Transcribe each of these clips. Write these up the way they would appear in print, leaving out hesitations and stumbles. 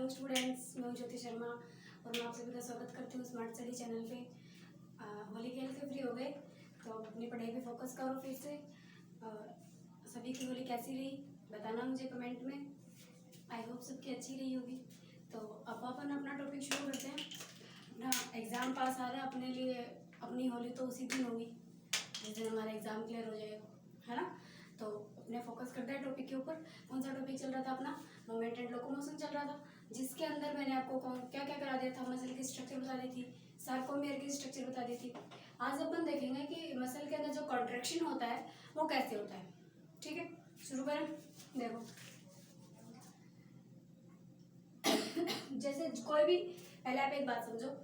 Students, मैं हूं ज्योति शर्मा और मैं आप सभी का स्वागत करती हूँ स्मार्ट स्टडी चैनल पे। होली खेल के फ्री हो गए तो अब अपनी पढ़ाई पे फोकस करो फिर से। सभी की होली कैसी रही बताना मुझे कमेंट में। आई होप सबकी अच्छी रही होगी। तो अब अपन अपना टॉपिक शुरू करते हैं। अपना एग्ज़ाम पास आ रहा है, अपने लिए अपनी होली तो उसी दिन होगी जिस दिन हमारा एग्ज़ाम क्लियर हो जाएगा, है ना। तो अपने फोकस करते हैं टॉपिक के ऊपर। कौन सा टॉपिक चल रहा था अपना? मोमेंट एंड लोकोमोशन चल रहा था, जिसके अंदर मैंने आपको क्या क्या करा दिया था। मसल की स्ट्रक्चर बता दी थी, सार्कोमियर की स्ट्रक्चर बता दी थी। आज अपन देखेंगे कि मसल के अंदर जो कॉन्ट्रैक्शन होता है वो कैसे होता है। ठीक है, शुरू करें। देखो जैसे कोई भी, पहले आप एक बात समझो,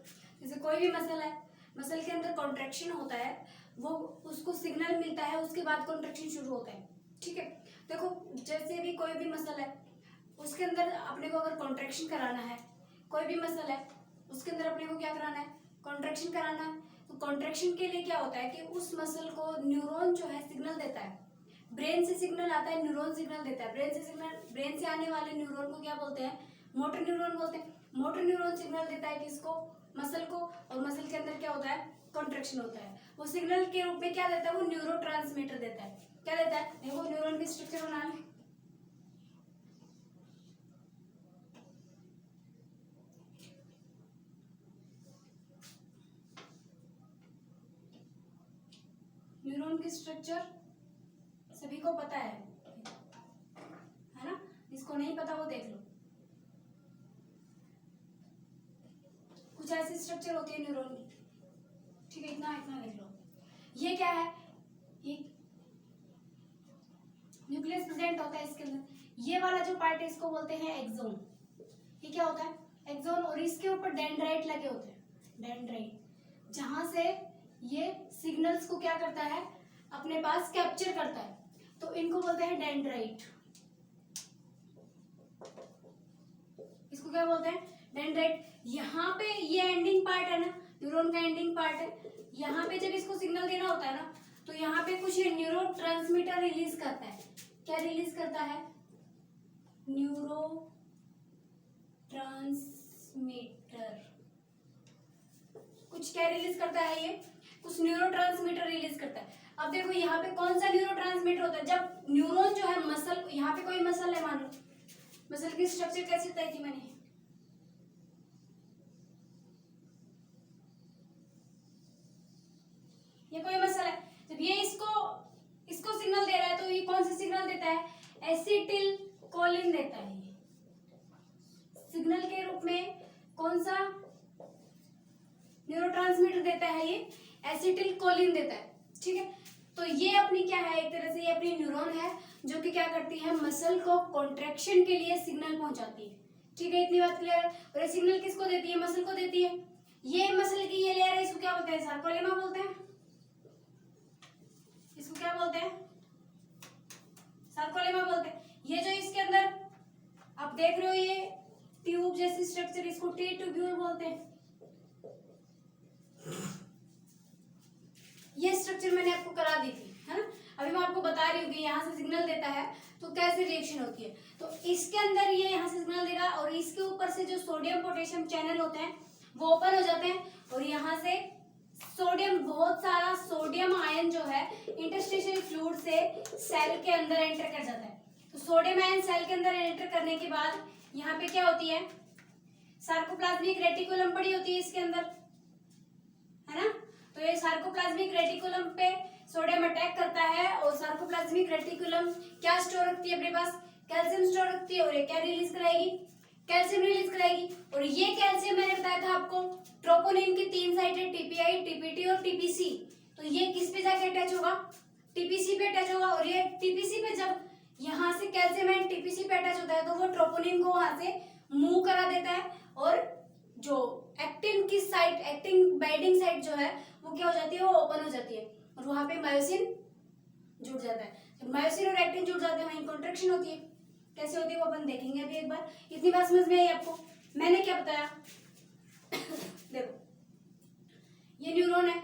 जैसे कोई भी मसल है, मसल के अंदर कॉन्ट्रैक्शन होता है, वो उसको सिग्नल मिलता है, उसके बाद कॉन्ट्रैक्शन शुरू होता है। ठीक है, देखो जैसे भी कोई भी मसल है उसके अंदर अपने को अगर कॉन्ट्रैक्शन कराना है, कोई भी मसल है उसके अंदर अपने को क्या कराना है, कॉन्ट्रैक्शन कराना है। तो कॉन्ट्रैक्शन के लिए क्या होता है कि उस मसल को न्यूरॉन जो है सिग्नल देता है। ब्रेन से सिग्नल आता है, न्यूरॉन सिग्नल देता है। ब्रेन से आने वाले न्यूरॉन को क्या बोलते हैं? मोटर न्यूरॉन बोलते हैं। मोटर न्यूरॉन सिग्नल देता है किसको? मसल को। और मसल के अंदर क्या होता है? कॉन्ट्रैक्शन होता है। वो सिग्नल के रूप में क्या देता है? वो न्यूरोट्रांसमीटर देता है। क्या देता है? देखो न्यूरॉन की स्ट्रक्चर बना लें। न्यूरॉन की स्ट्रक्चर सभी को पता है ना। जिसको नहीं पता वो देख लो। कुछ ऐसी स्ट्रक्चर होती है न्यूरॉन की। ठीक है, इतना इतना देख लो। ये क्या है? ये न्यूक्लियस प्रेजेंट होता है इसके अंदर। ये वाला जो पार्ट है इसको बोलते हैं एक्सोन। ये क्या होता है? एक्सोन। और इसके ऊपर डेंड्राइट लगे होते हैं, डेंड्राइट, जहां से ये सिग्नल्स को क्या करता है, अपने पास कैप्चर करता है। तो इनको बोलते हैं डेंड्राइट। इसको क्या बोलते हैं? डेंड्राइट। यहाँ पे ये एंडिंग पार्ट है ना, न्यूरॉन का एंडिंग पार्ट है। यहाँ पे जब इसको सिग्नल देना होता है ना, तो यहाँ पे कुछ न्यूरो ट्रांसमीटर रिलीज करता है। क्या रिलीज करता है? Neuro transmitter. कुछ क्या रिलीज करता है? ये कुछ न्यूरोट्रांसमीटर रिलीज करता है। अब देखो यहाँ पे कौन सा न्यूरोट्रांसमीटर होता है? जब न्यूरॉन जो है मसल, यहाँ पे कोई मसल है मान लो, मसल की स्ट्रक्चर कैसे तय की मैंने? ये कोई मसल है, जब ये इसको सिग्नल दे रहा है तो ये कौन सा सिग्नल देता है? एसिटिल कोलिन देता है। ये सिग्नल के रूप में कौन सा न्यूरोट्रांसमीटर देता है? ये एसिटिल कोलिन देता है। ठीक है, तो ये अपनी क्या है, एक तरह से ये अपनी न्यूरॉन है जो कि क्या करती है, मसल को कॉन्ट्रैक्शन के लिए सिग्नल पहुंचाती है। ठीक है, इतनी बात क्लियर है। और ये सिग्नल किसको देती है? मसल को देती है। ये मसल की ये लेयर है, इसको क्या बोलते हैं? सार्कोलेमा बोलते हैं। इसको क्या बोलते हैं? सार्कोलेमा बोलते हैं। ये जो इसके अंदर आप देख रहे हो ये ट्यूब जैसी स्ट्रक्चर, इसको टी ट्यूब्यूल बोलते हैं। ये स्ट्रक्चर मैंने आपको करा दी थी, है ना। अभी मैं आपको बता रही हूँ कि यहाँ से सिग्नल देता है तो कैसे रिएक्शन होती है। तो इसके अंदर ये यहाँ से सिग्नल देगा और इसके ऊपर से जो सोडियम पोटेशियम चैनल होते हैं वो ओपन हो जाते हैं और यहाँ से सोडियम, बहुत सारा सोडियम आयन जो है इंटरस्टिशियल फ्लूइड से सेल के अंदर एंटर कर जाता है। तो सोडियम आयन सेल के अंदर एंटर करने के बाद यहाँ पे क्या होती है? सार्कोप्लाज्मिक रेटिकुलम पड़ी होती है इसके अंदर, है ना। तो ये सार्कोप्लाज्मिक रेटिकुलम पे सोडियम अटैक करता है और सार्कोप्लाज्मिक रेटिकुलम क्या स्टोर रखती है अपने पास? कैल्शियम स्टोर रखती है। और ये क्या रिलीज कराएगी? कैल्शियम रिलीज कराएगी। और ये कैल्शियम मैंने बताया था आपको, ट्रोपोनिन की 3 साइट है, टीपीआई, टीपीटी और टीपीसी। तो ये किस पे जाके अटैच होगा? टीपीसी पे अटैच होगा। और ये टीपीसी पे जब यहाँ से कैल्शियम एंड टीपीसी पे अटैच होता है तो वो ट्रोपोनिन को वहां से मूव करा देता है और जो एक्टिन की साइट, एक्टिन बाइंडिंग साइट जो है वो क्या हो जाती है? वो ओपन हो जाती है और वहां पे मायोसिन जुड़ जाता है। जब मायोसिन और एक्टिन जुड़ जाते हैं वहीं कॉन्ट्रैक्शन होती है। कैसे होती है वो अपन देखेंगे अभी एक बार। इतनी बात समझ में आई आपको? मैंने क्या बताया? देखो ये न्यूरॉन है,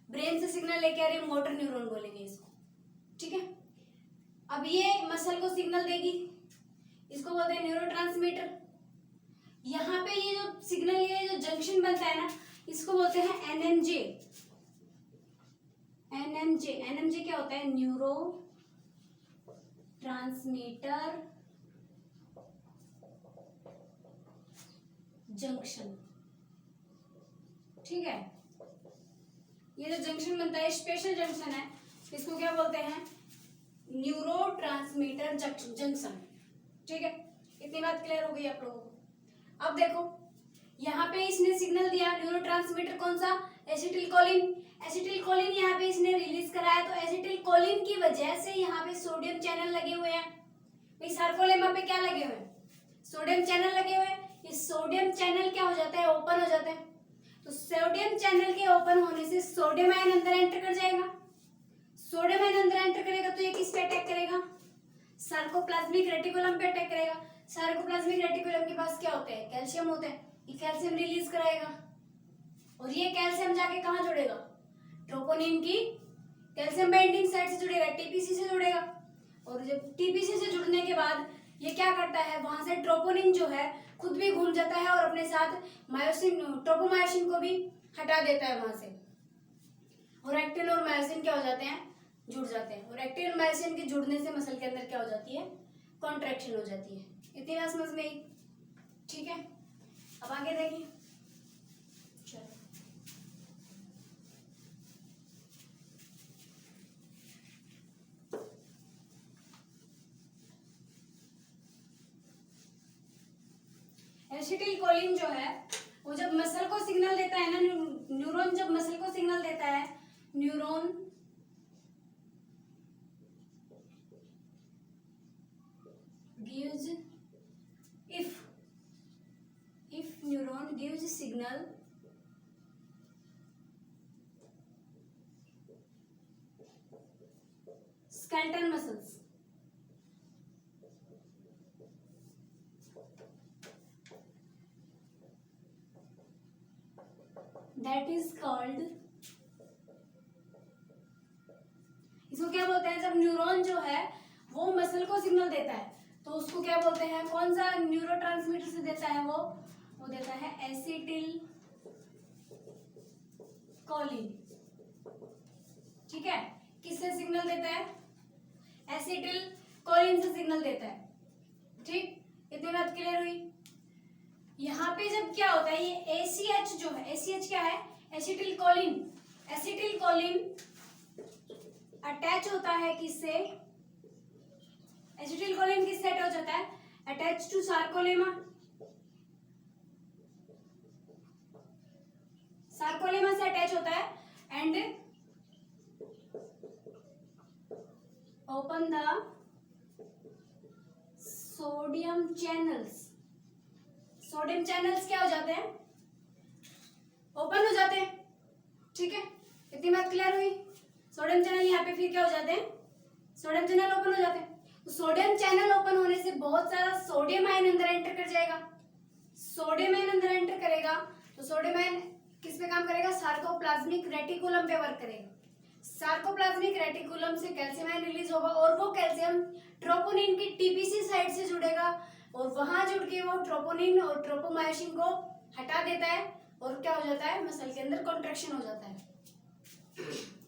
ब्रेन से सिग्नल लेके आ रही है, मोटर न्यूरॉन बोलेंगे इसको। ठीक है, अब ये मसल को सिग्नल देगी, इसको बोलते हैं न्यूरोट्रांसमीटर। यहाँ पे ये जो सिग्नल, ये जो जंक्शन बनता है ना, इसको बोलते हैं एनएमजे। एनएमजे, एनएमजे क्या होता है? Neuro transmitter junction. ठीक है, ये जो जंक्शन बनता है स्पेशल जंक्शन है, इसको क्या बोलते हैं? Neuro transmitter junction. ठीक है, इतनी बात क्लियर हो गई आप लोगों को। अब देखो यहाँ पे इसने सिग्नल दिया, न्यूरोट्रांसमीटर कौन सा? एसिटिलकोलिन। एसिटिलकोलिन यहाँ पे इसने रिलीज कराया, तो एसिटिलकोलिन की वजह से यहाँ पे सोडियम चैनल लगे हुए हैं। भाई सार्कोलेमा पे क्या लगे हुए हैं? सोडियम चैनल लगे हुए हैं। ये सोडियम चैनल क्या हो जाता है? ओपन हो जाता है। तो सोडियम चैनल के ओपन होने से सोडियम आयन अंदर एंटर कर जाएगा। सोडियम आयन अंदर एंटर करेगा तो ये किस पे अटैक करेगा? सार्कोप्लाज्मिक रेटिकुलम पे अटैक करेगा। सार्कोप्लाज्मिक रेटिकुलम के पास क्या होते हैं? कैल्शियम होते हैं। ये कैल्शियम रिलीज कराएगा और ये कैल्शियम जाके कहाँ जुड़ेगा? ट्रोपोनिन की कैल्शियम बाइंडिंग साइट से जुड़ेगा, टीपीसी से जुड़ेगा। और जब टीपीसी से जुड़ने के बाद ये क्या करता है? वहां से ट्रोपोनिन जो है खुद भी घूम जाता है और अपने साथ मायोसिन, ट्रोपोमायोसिन को भी हटा देता है वहां से। और एक्टिन और मायोसिन क्या हो जाते हैं? जुड़ जाते हैं। और एक्टिन और मायोसिन के जुड़ने से मसल के अंदर क्या हो जाती है? कॉन्ट्रैक्शन हो जाती है। इतनी बात समझ में आई? ठीक है, अब आगे देखिए। चलो एसिटिलकोलिन जो है वो जब मसल को सिग्नल देता है ना, न्यूरॉन जब मसल को सिग्नल देता है, neuron gives, if neuron gives signal skeletal muscles, that is called, इसको क्या बोलते हैं? जब न्यूरॉन जो है वो मसल को सिग्नल देता है तो उसको क्या बोलते हैं? कौन सा न्यूरोट्रांसमीटर से देता है? वो देता है एसिटिल कोलिन। ठीक है, किससे सिग्नल देता है? एसिटिल कोलिन से सिग्नल देता है। ठीक, इतनी बात क्लियर हुई? यहाँ पे जब क्या होता है, ये ACH जो है, ACH क्या है? Acetylcholine. Acetylcholine attach होता है किससे? एसिटिल कोलिन किससे अटैच होता है? Attach to sarcolemma. सार्कोलेमा से अटैच होता है and open the sodium channels. Sodium channels क्या हो जाते हैं? ओपन हो जाते हैं। ठीक है, इतनी बात क्लियर हुई? सोडियम चैनल यहाँ पे फिर क्या हो जाते हैं? सोडियम चैनल ओपन हो जाते हैं। तो सोडियम चैनल ओपन होने से बहुत सारा सोडियम आयन अंदर एंटर कर जाएगा। सोडियम आयन अंदर एंटर करेगा तो सोडियम आयन किस पे काम करेगा? सार्कोप्लाज्मिक रेटिकुलम पे वर्क करेगा। सार्कोप्लाज्मिक रेटिकुलम से कैल्शियम आयन रिलीज होगा और वो कैल्शियम ट्रोपोनिन की टीपीसी साइड से जुड़ेगा और वहां जुड़ के वो ट्रोपोनिन और ट्रोपोमायोसिन को हटा देता है और क्या हो जाता है? मसल के अंदर कॉन्ट्रैक्शन हो जाता है।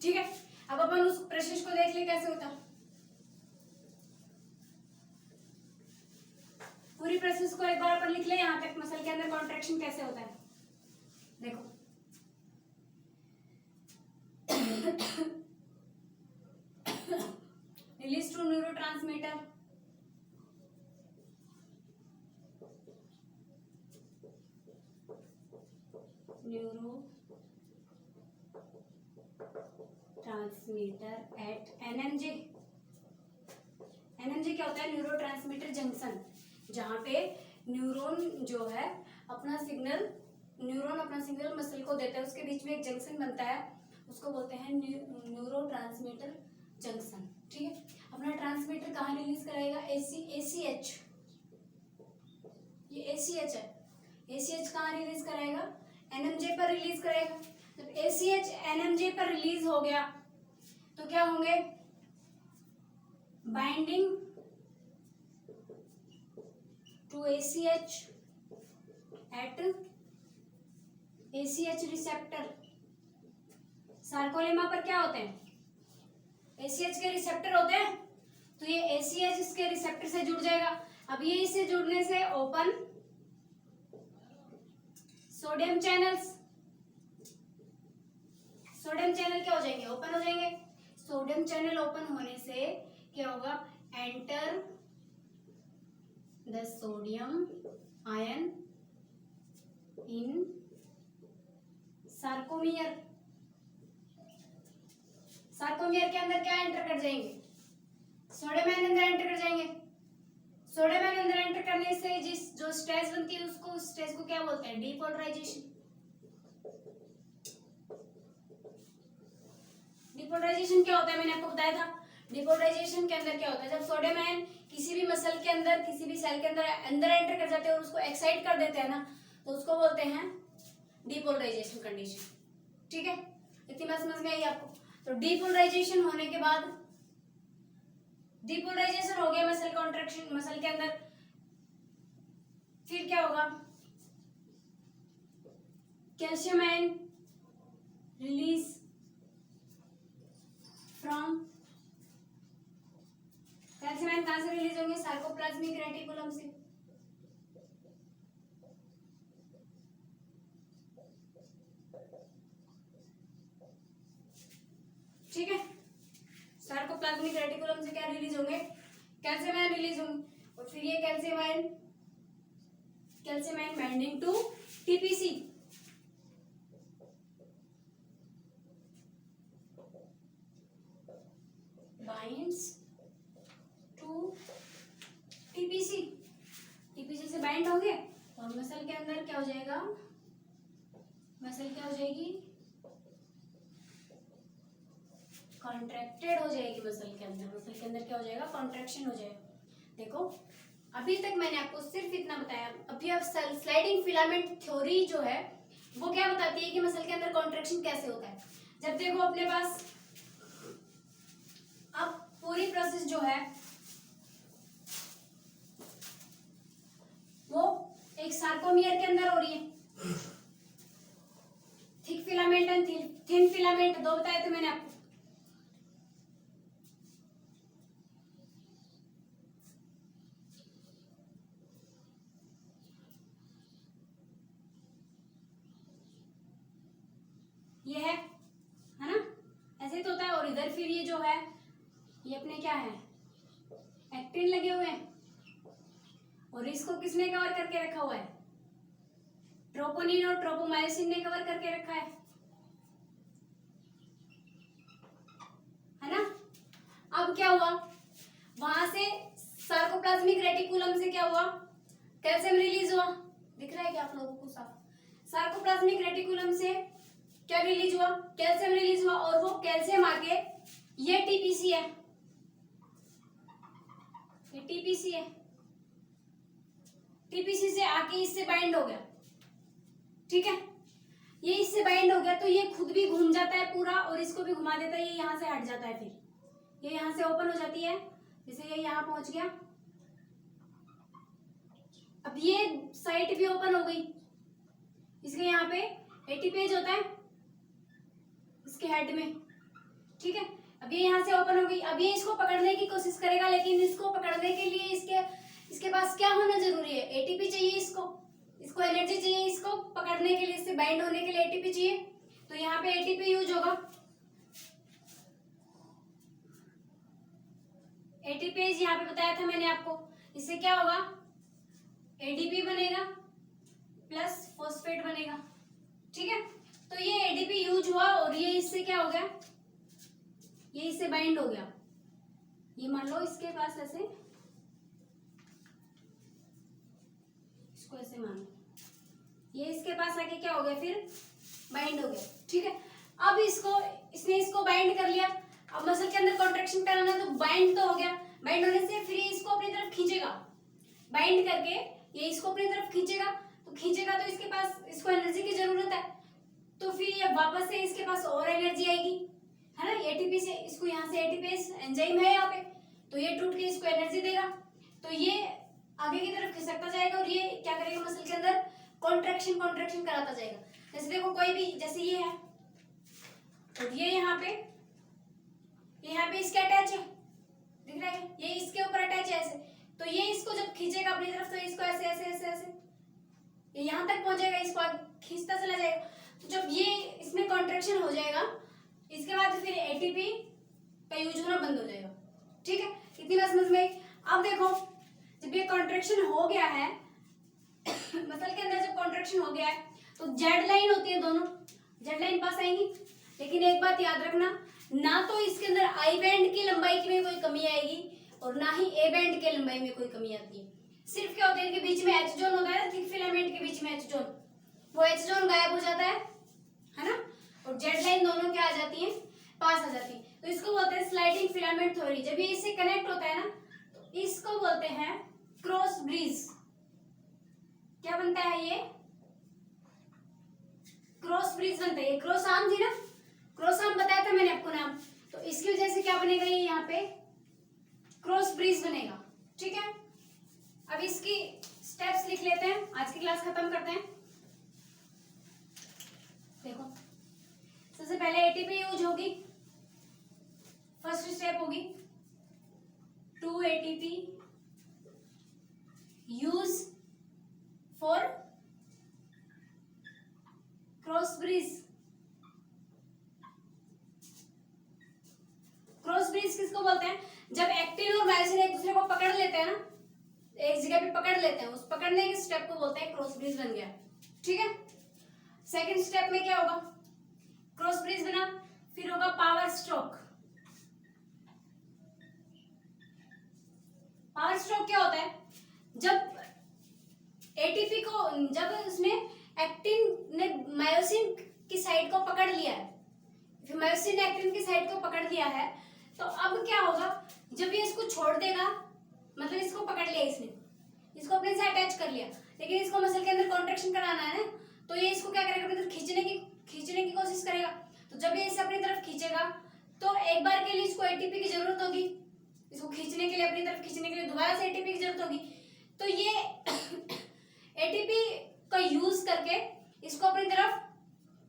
ठीक है, अब अपन उस प्रोसेस को देख ले कैसे होता है। पूरी प्रोसेस को एक बार अपन लिख ले यहाँ तक, मसल के अंदर कॉन्ट्रैक्शन कैसे होता है। देखो release to neurotransmitter, neurotransmitter at NMJ. NMJ क्या होता है? न्यूरोट्रांसमीटर जंक्शन, जहाँ पे न्यूरॉन जो है अपना सिग्नल, न्यूरॉन अपना सिग्नल मसल को देता है, उसके बीच में एक जंक्शन बनता है, उसको बोलते हैं न्यूरोट्रांसमीटर जंक्शन। ठीक है, अपना ट्रांसमीटर कहाँ रिलीज कराएगा? ACH। ये ACH है, ACH कहाँ रिलीज कराएगा? NMJ पर रिलीज करेगा। जब ACH NMJ पर रिलीज हो गया तो क्या होंगे? Binding to ACH at ACH receptor. Sarcolemma पर क्या होते हैं? ACH के रिसेप्टर होते हैं, तो ये ACH इसके रिसेप्टर से जुड़ जाएगा। अब ये इससे जुड़ने से open sodium channels, sodium channel क्या हो जाएंगे? ओपन हो जाएंगे। सोडियम चैनल ओपन होने से क्या होगा? Enter the sodium ion in sarcomere. Sarcomere के अंदर क्या एंटर कर जाएंगे? सोडियम आयन अंदर एंटर कर जाएंगे। सोडियम आयन अंदर एंटर करने से जिस जो स्ट्रेस बनती है उसको, स्ट्रेस को क्या बोलते हैं? डिपोलराइजेशन। डिपोलराइजेशन क्या होता है? मैंने आपको बताया था। डिपोलराइजेशन के अंदर क्या होता है? जब सोडियम आयन किसी भी मसल के अंदर, किसी भी सेल के अंदर एंटर कर जाते हैं और उसको एक्साइट कर देते हैं ना, तो उसको बोलते हैं डिपोलराइजेशन कंडीशन। ठीक है, इतनी बात समझ में आई आपको? तो डिपोलराइजेशन होने के बाद, डिपोलराइजेशन हो गया मसल कॉन्ट्रैक्शन मसल के अंदर, फिर क्या होगा? Calcium ion release from, calcium ion कहां से रिलीज होंगे? सार्कोप्लाज्मिक रेटिकुलम से। ठीक है, सार्कोप्लाज्मिक रेटिकुलम से क्या रिलीज होंगे? कैल्शियम आयन रिलीज होंगे, और फिर ये calcium ion binding to TPC. Binds to TPC. TPC से बाइंड होंगे और मसल के अंदर क्या हो जाएगा? मसल क्या हो जाएगी? कॉन्ट्रैक्टेड हो जाएगी। मसल के अंदर क्या हो जाएगा? कॉन्ट्रैक्शन हो जाएगा। देखो, अभी तक मैंने आपको सिर्फ इतना बताया। अभी अब स्लाइडिंग फिलामेंट थ्योरी जो है वो क्या बताती है कि मसल के अंदर कॉन्ट्रैक्शन कैसे होता है। जब देखो अपने पास अब पूरी प्रोसेस जो है वो एक सार्कोमियर के अंदर हो रही है। Thick filament and thin filament दो बताए थे मैंने आपको। ये है ना, ऐसे तो होता है। और इधर फिर ये जो है ये अपने क्या है? एक्टिन लगे हुए हैं, और इसको किसने कवर करके रखा हुआ है? ट्रोपोनिन और ट्रोपोमायोसिन ने कवर करके रखा है ना। अब क्या हुआ? वहां से सार्कोप्लाज्मिक रेटिकुलम से क्या हुआ? कैल्शियम रिलीज हुआ। दिख रहा है क्या आप लोगों को साफ? सार्कोप्लाज्मिक रेटिकुलम से क्या रिलीज हुआ? कैल्शियम रिलीज हुआ, और वो कैल्शियम आके ये टीपीसी है, ये टीपीसी है। टीपीसी से आके इससे बाइंड हो गया। ठीक है, ये इससे बाइंड हो गया तो ये खुद भी घूम जाता है पूरा और इसको भी घुमा देता है। ये यहां से हट जाता है, फिर ये यहां से ओपन हो जाती है, जैसे ये यहां पहुंच गया। अब ये साइट भी ओपन हो गई, इसके यहाँ पे एटीपेज होता है इसके हेड में। ठीक है, अब ये यहाँ से ओपन हो गई। अब ये इसको पकड़ने की कोशिश करेगा, लेकिन इसको पकड़ने के लिए इसके पास क्या होना जरूरी है? एटीपी चाहिए। इसको एनर्जी चाहिए, इसको पकड़ने के लिए, इससे बाइंड होने के लिए एटीपी चाहिए। तो यहाँ पे एटीपी यूज होगा। एटीपेज यहाँ पे बताया था मैंने आपको। इससे क्या होगा? एडीपी बनेगा प्लस फॉस्फेट बनेगा। ठीक है, तो ये एडीपी यूज हुआ और ये इससे क्या हो गया? ये इससे बाइंड हो गया। ये मान लो इसके पास ऐसे, इसको ऐसे मान लो, ये इसके पास आके क्या हो गया? फिर बाइंड हो गया। ठीक है, अब इसने इसको बाइंड कर लिया। अब मसल के अंदर कॉन्ट्रैक्शन कराना है तो बाइंड तो हो गया। बाइंड होने से फिर इसको अपनी तरफ खींचेगा, बाइंड करके ये इसको अपनी तरफ खींचेगा। तो खींचेगा तो इसके पास, इसको एनर्जी की जरूरत है, तो फिर ये वापस से इसके पास और एनर्जी आएगी, है ना। एटीपी से इसको, यहाँ से एटीपेज एंजाइम है यहाँ पे, तो ये टूट के इसको एनर्जी देगा। तो ये आगे की तरफ खिसकता जाएगा और ये क्या करेगा? मसल के अंदर कॉन्ट्रैक्शन कॉन्ट्रैक्शन कराता जाएगा। जैसे देखो कोई भी, जैसे ये है और ये यहाँ पे इसके अटैच है, दिख रहा है, ये इसके ऊपर अटैच है ऐसे, तो ये इसको जब खींचेगा अपनी तरफ तो इसको ऐसे ऐसे ऐसे ऐसे ये यहाँ तक पहुंचेगा, इसको खींचता चला जाएगा। तो जब ये इसमें कॉन्ट्रैक्शन हो जाएगा, इसके बाद फिर एटीपी का यूज होना बंद हो जाएगा। ठीक है, इतनी बात समझ में। अब देखो जब ये कॉन्ट्रैक्शन हो गया है मसल के अंदर जब कॉन्ट्रैक्शन हो गया है तो जेड लाइन होती है, दोनों जेड लाइन पास आएंगी। लेकिन एक बात याद रखना, ना तो इसके अंदर आई बैंड की लंबाई में कोई कमी आएगी और ना ही ए बैंड के लंबाई में कोई कमी आती है। सिर्फ क्या होता है, इनके बीच में एच जोन होता है, थिक फिलामेंट के बीच में एच जोन, वो एच जोन गायब हो जाता है ना, और जेड लाइन दोनों क्या आ जाती है, पास आ जाती है। तो इसको बोलते हैं स्लाइडिंग फिलामेंट थ्योरी। जब ये इससे कनेक्ट होता है ना तो इसको बोलते हैं क्रॉस ब्रिज। क्या बनता है ये, क्रॉस ब्रिज बनता है। ये क्रॉस आर्म थी ना, क्रॉस आर्म बताया था मैंने आपको नाम, तो इसकी वजह से क्या बनेगा, ये यहाँ पे क्रॉस ब्रिज बनेगा। ठीक है, अब इसकी स्टेप्स लिख लेते हैं, आज की क्लास खत्म करते हैं। देखो सबसे पहले एटीपी यूज होगी, फर्स्ट स्टेप होगी 2 ATP use for cross bridge. Cross bridge किसको बोलते हैं, जब एक्टिन और मायोसिन एक दूसरे को पकड़ लेते हैं ना, एक जगह पे पकड़ लेते हैं, उस पकड़ने के स्टेप को बोलते हैं क्रॉस ब्रिज बन गया। ठीक है, सेकंड स्टेप में क्या होगा, क्रॉस ब्रिज बना, फिर होगा पावर स्ट्रोक। पावर स्ट्रोक क्या होता है, जब एटीपी को, जब उसने एक्टिन ने मायोसिन की साइड को पकड़ लिया है, फिर मायोसिन ने एक्टिन की साइड को पकड़ लिया है, तो अब क्या होगा, जब ये इसको छोड़ देगा, मतलब इसको पकड़ लिया इसने, इसको अपने से अटैच कर लिया, लेकिन इसको मसल के अंदर कॉन्ट्रैक्शन कराना है ना, तो ये इसको क्या करेगा, अपनी तरफ खींचने की कोशिश करेगा। तो जब ये इसे अपनी तरफ खींचेगा तो एक बार के लिए इसको एटीपी की जरूरत होगी, इसको खींचने के लिए, अपनी तरफ खींचने के लिए दोबारा से एटीपी की जरूरत होगी। तो ये एटीपी का यूज करके इसको अपनी तरफ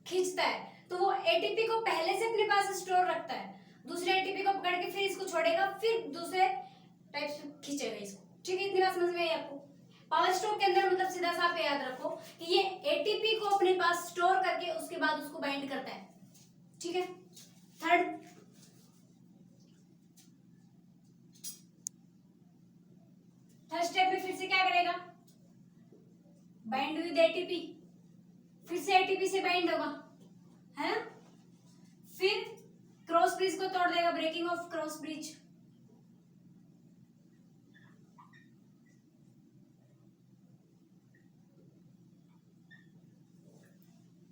खींचता है। तो वो एटीपी को पहले से अपने पास स्टोर रखता है, दूसरे एटीपी को पकड़ के फिर इसको छोड़ेगा, फिर दूसरे टाइप से खींचेगा इसको। ठीक है, इतनी बात समझ में आई आपको। पावर स्ट्रोक के अंदर मतलब सीधा सा याद रखो कि ये एटीपी को अपने पास स्टोर करके उसके बाद उसको बाइंड करता है। ठीक है, थर्ड स्टेप में फिर से क्या करेगा, बाइंड विद एटीपी, फिर से एटीपी से बाइंड होगा, है ना, फिर क्रॉस ब्रिज को तोड़ देगा, ब्रेकिंग ऑफ क्रॉस ब्रिज।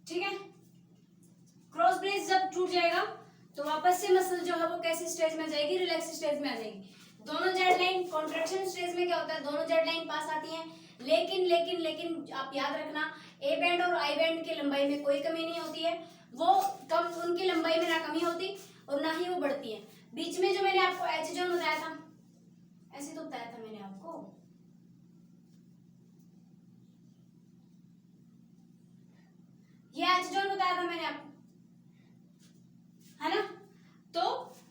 ठीक है, क्रॉस ब्रिज जब टूट जाएगा तो वापस से मसल जो है वो कैसी स्टेज में आ जाएगी, रिलैक्स स्टेज में आ जाएगी। दोनों जेड लाइन, कॉन्ट्रैक्शन स्टेज में क्या होता है, दोनों जेड लाइन पास आती हैं, लेकिन लेकिन लेकिन आप याद रखना, ए बैंड और आई बैंड की लंबाई में कोई कमी नहीं होती है, वो कम, उनकी लंबाई में ना कमी होती और ना ही वो बढ़ती है। बीच में जो मैंने आपको एच जोन बताया था, ऐसे तो बताया था मैंने आपको, ये एच जोन बताया था मैंने आपको, है ना, तो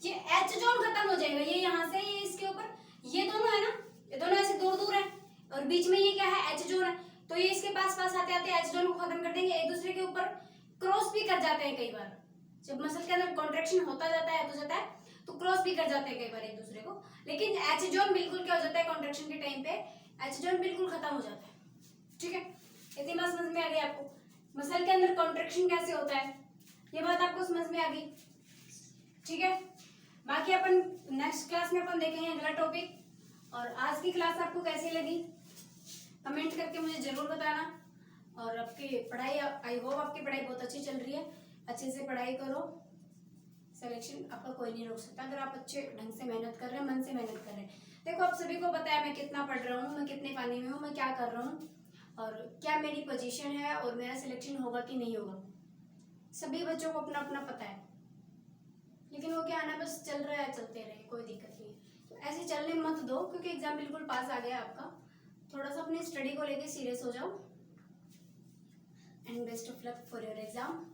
ये एच जोन खत्म हो जाएगा, ये यहाँ से ये इसके ऊपर, ये दोनों है ना, ये दोनों ऐसे दूर दूर है और बीच में ये क्या है, एच जोन है, तो ये इसके पास पास आते आते एच जोन को खत्म कर देंगे, एक दूसरे के ऊपर क्रॉस भी कर जाते हैं कई बार, जब मसल के अंदर कॉन्ट्रैक्शन होता जाता है तो क्रॉस भी कर जाते हैं कई बार एक दूसरे को, लेकिन एच जोन बिल्कुल क्या हो जाता है, कॉन्ट्रैक्शन के टाइम पे एच जोन बिल्कुल खत्म हो जाता है। ठीक है, इतनी बात समझ में आ गई आपको, मसल के अंदर कॉन्ट्रैक्शन कैसे होता है, ये बात आपको समझ में आ गई। ठीक है, बाकी अपन नेक्स्ट क्लास में अपन देखेंगे अगला टॉपिक, और आज की क्लास आपको कैसी लगी कमेंट करके मुझे जरूर बताना, और आपकी पढ़ाई, आई होप आपकी पढ़ाई बहुत अच्छी चल रही है, अच्छे से पढ़ाई करो, सिलेक्शन आपका कोई नहीं रोक सकता अगर आप अच्छे ढंग से मेहनत कर रहे हैं, मन से मेहनत कर रहे हैं। देखो आप सभी को पता है मैं कितना पढ़ रहा हूँ, मैं कितने पानी में हूँ, मैं क्या कर रहा हूँ और क्या मेरी पोजीशन है और मेरा सिलेक्शन होगा कि नहीं होगा, सभी बच्चों को अपना अपना पता है, लेकिन वो क्या है ना, बस चल रहा है, चलते रहे, कोई दिक्कत नहीं। तो ऐसे चलने मत दो, क्योंकि एग्जाम बिल्कुल पास आ गया आपका, थोड़ा सा अपनी स्टडी को लेके सीरियस हो जाओ, wishing best of luck for your exam.